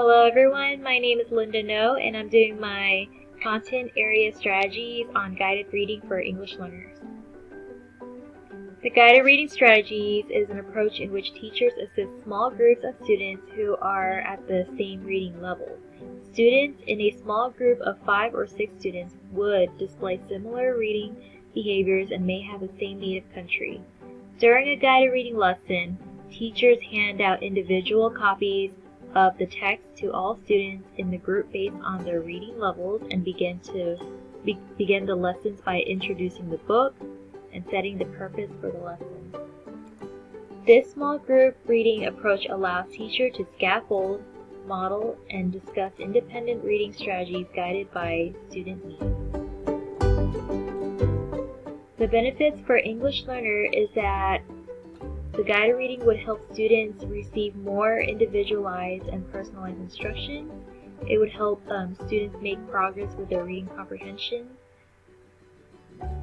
Hello everyone, my name is Linda No and I'm doing my content area strategies on guided reading for English learners. The guided reading strategies is an approach in which teachers assist small groups of students who are at the same reading level. Students in a small group of 5 or 6 students would display similar reading behaviors and may have the same native country. During a guided reading lesson, teachers hand out individual copies of the text to all students in the group based on their reading levels and begin the lessons by introducing the book and setting the purpose for the lesson. This small group reading approach allows teachers to scaffold, model, and discuss independent reading strategies guided by student needs. The benefits for English learner is that the guided reading would help students receive more individualized and personalized instruction. It would help students make progress with their reading comprehension.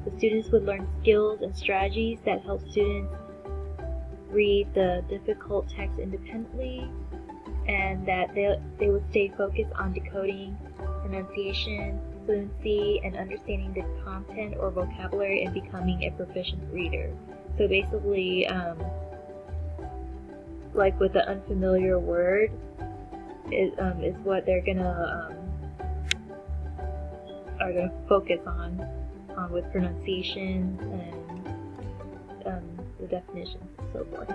The students would learn skills and strategies that help students read the difficult text independently, and that they would stay focused on decoding, pronunciation, fluency, and understanding the content or vocabulary and becoming a proficient reader. So basically, like with the unfamiliar word, is what they're gonna focus on with pronunciation and the definitions and so forth.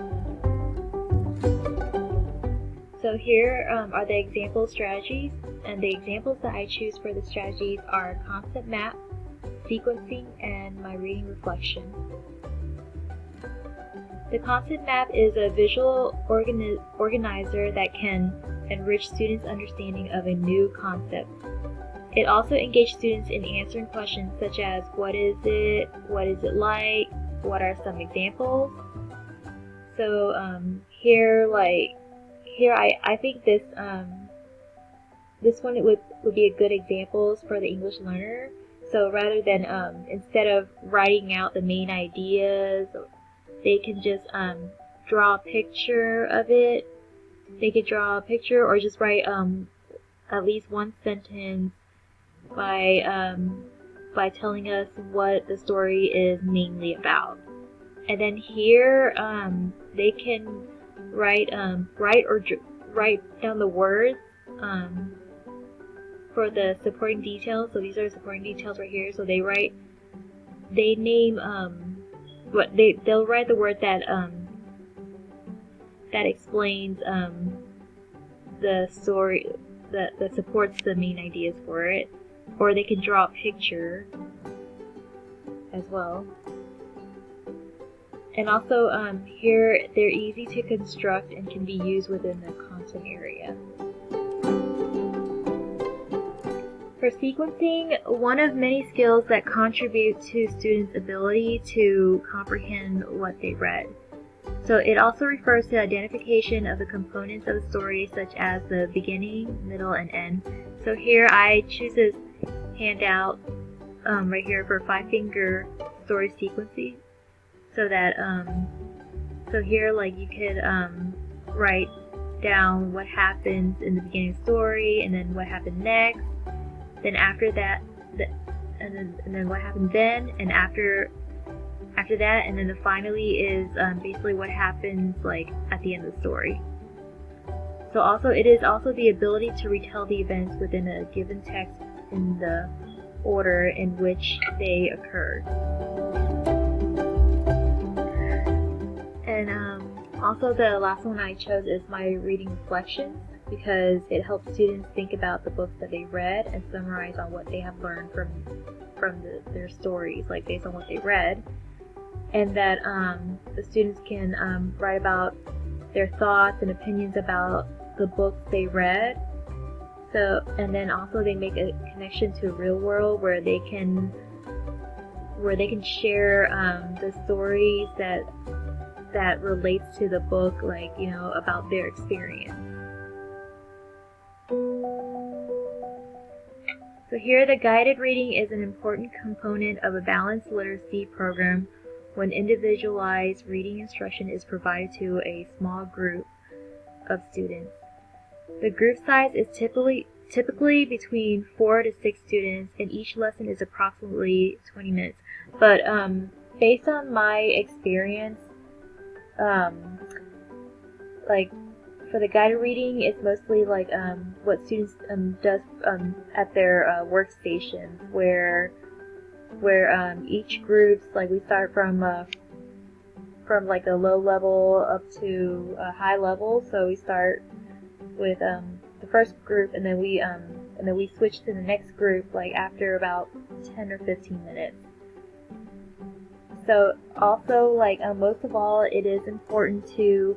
So here are the example strategies, and the examples that I choose for the strategies are concept map, sequencing, and my reading reflection. The concept map is a visual organizer that can enrich students' understanding of a new concept. It also engages students in answering questions such as what is it like, what are some examples. So here I think this one would be a good examples for the English learner. So rather than instead of writing out the main ideas, they can just draw a picture of it. They could draw a picture or just write at least one sentence by telling us what the story is mainly about. And then here they can write down the words for the supporting details. So these are the supporting details right here. So they'll write the word that explains the story that supports the main ideas for it, or they can draw a picture as well. And also here they're easy to construct and can be used within the content area. For sequencing, one of many skills that contribute to students' ability to comprehend what they read. So it also refers to identification of the components of a story, such as the beginning, middle, and end. So here I choose this handout right here for 5-finger story sequencing, so that so here like you could write down what happens in the beginning of the story, and then what happened next. Then after that, and then what happened then, and after that, and then finally is basically what happens like at the end of the story. So it is also the ability to retell the events within a given text in the order in which they occurred. And also the last one I chose is my reading reflection, because it helps students think about the books that they read and summarize on what they have learned from their stories, like based on what they read, and that the students can write about their thoughts and opinions about the books they read. So, and then also they make a connection to a real world where they can share the stories that relates to the book, like about their experience. So here the guided reading is an important component of a balanced literacy program when individualized reading instruction is provided to a small group of students. The group size is typically between 4 to 6 students, and each lesson is approximately 20 minutes. But based on my experience, like for the guided reading, it's mostly like what students does at their workstations, where each group's like we start from like a low level up to a high level. So we start with the first group, and then we switch to the next group like after about 10 or 15 minutes. So also, like most of all, it is important to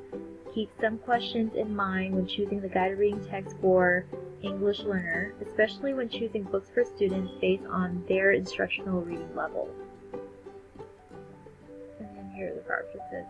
keep some questions in mind when choosing the guided reading text for English learner, especially when choosing books for students based on their instructional reading level. And then here are the references.